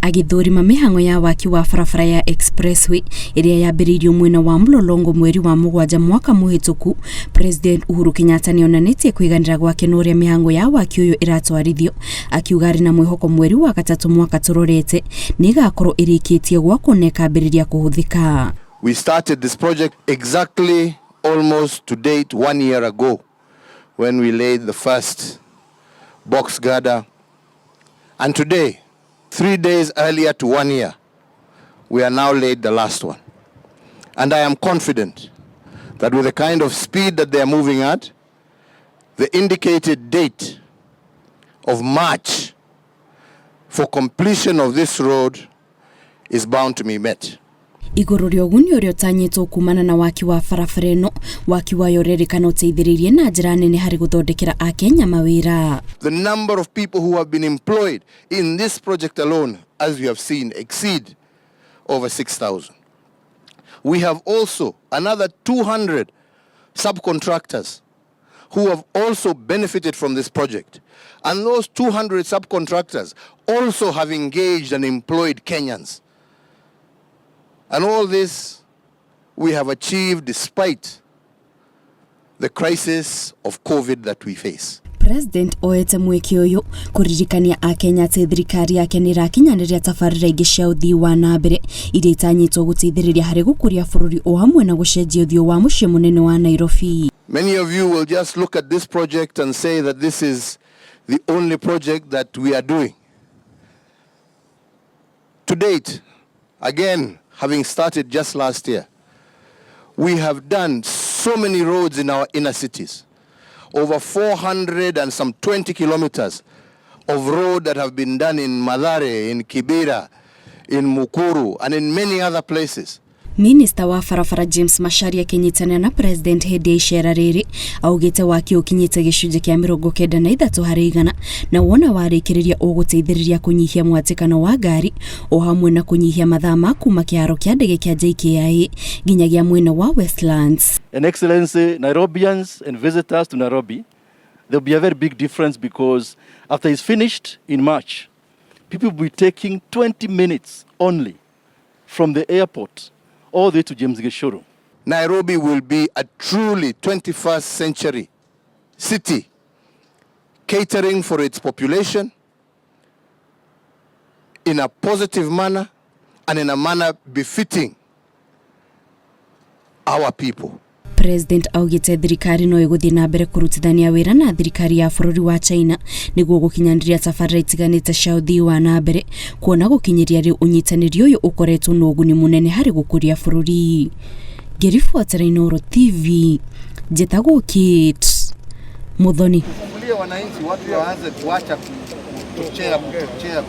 Agithurima mihango ya waki wa barabara ya expressway iria yambĩrĩirio mwena wa Mlolongo mweri wa Mũgwanja mwaka mũhĩtũku, President Uhuru Kenyatta nĩonanĩtie kwĩganĩra gwake n'ũrĩa mihango ya waki ũyũ iratwarithio, akiuga arĩ na mwĩhoko mweri wa gatatũ mwaka tũrorete nĩgakorwo ĩrĩkĩtie gwakwo na ĩkambĩrĩria kũhũthĩka. We started this project exactly almost to date 1 year ago when we laid the first box girder, and today 3 days earlier to 1 year, we are now laid the last one. And I am confident that with the kind of speed that they are moving at, the indicated date of March for completion of this road is bound to be met. Igũrũ rĩa ũguni ũrĩa ũtanyĩtwo kumana na waki wa barabara ĩno, waki wayo ũrerĩkana ũteithĩrĩirie na njĩra nene harĩ gũthondekera Akenya mawĩra. The number of people who have been employed in this project alone, as we have seen, exceed over 6,000. We have also another 200 subcontractors who have also benefited from this project. And those 200 subcontractors also have engaged and employed Kenyans. And all this we have achieved despite the crisis of COVID that we face. President oete mweke ũyũ kũririkania Akenya atĩ thirikari yake nĩrakinyanĩria tabarĩra ingĩ cia ũthii wa na mbere iria itanyĩtwo gũteithĩrĩria harĩ gũkũria bũrũri o hamwe na gũcenjia ũthiũ wa mũciĩ mũnene wa Nairobi. Many of you will just look at this project and say that this is the only project that we are doing. To date, again, having started just last year, we have done so many roads in our inner cities. Over 400 and some 20 kilometers of road that have been done in Mathare, in Kibera, in Mukuru, and in many other places. Minister wa barabara James Macharia akinyitana na President hĩndĩ ya icera rĩrĩ, augĩte waki ũkinyĩte gĩcunjĩ kĩa 93 harĩ igana na wona warĩkĩrĩria ũgũteithĩrĩria kũnyihia mwatĩkano wa ngari o hamwe na kũnyihia mathaa ma kuma kĩharo kĩa ndege kĩa JKIA nginyagia mwena wa Westlands. And Excellency, Nairobians and visitors to Nairobi, there will be a very big difference because after it's finished in March, people will be taking 20 minutes only from the airport all the way to James Gishuru. Nairobi will be a truly 21st century city, catering for its population in a positive manner and in a manner befitting our people. President augĩte thirikari no ĩgũthiĩ na mbere kũrutithania wĩra na thirikari ya bũrũri wa China nĩguo gũkinyanĩria tabarĩra itiganĩte cia ũthii wa na mbere, kuona gũkinyĩria rĩu ũnyitanĩri ũyũ ũkoretwo na ũguni mũnene harĩ gũkũria bũrũri. Ngĩribotera Inooro TV, njĩtagwo Kate Muthoni. Wananchi watu waanze kuacha kuchochea